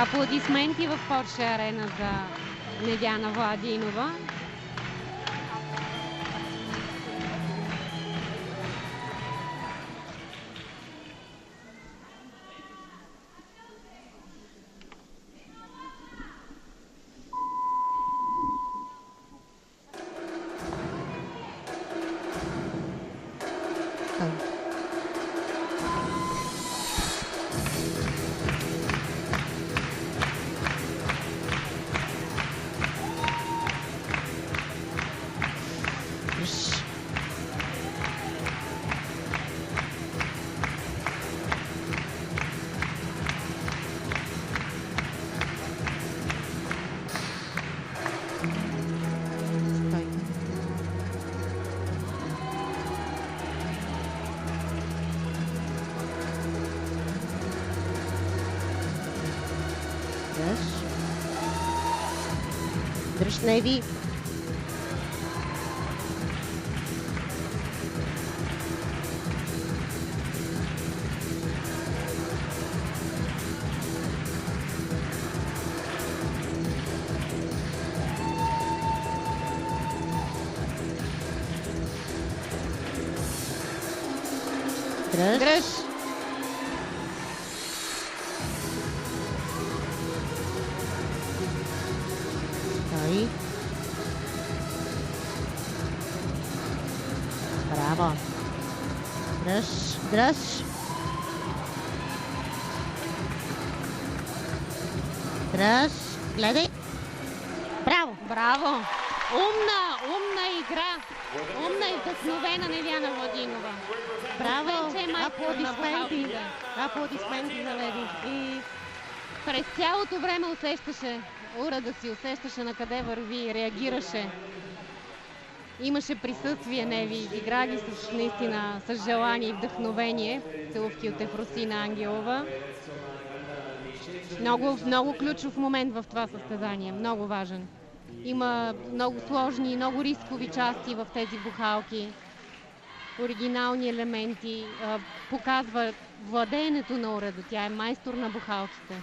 Аплодисменти в Порше арена за Недяна Владинова. Дръж, Неви. Дръж. Стой. Браво. Дръж, дръж. Дръж. Гледай. Браво. Браво! Умна игра. Умна и вдъхновена Недяна Владинова. Браво. Вече е майстор на Аплодисменти. бухалките. Аплодисменти за Неви. И през цялото време усещаше урада си, усещаше на къде върви, реагираше. Имаше присъствие Неви, игра ги с наистина с желание и вдъхновение. Целувки от Ефросина Ангелова. Много ключов момент в това състезание, много важен. Има много сложни, много рискови части в тези бухалки. Оригинални елементи, показва владеенето на урада. Тя е майстор на бухалките.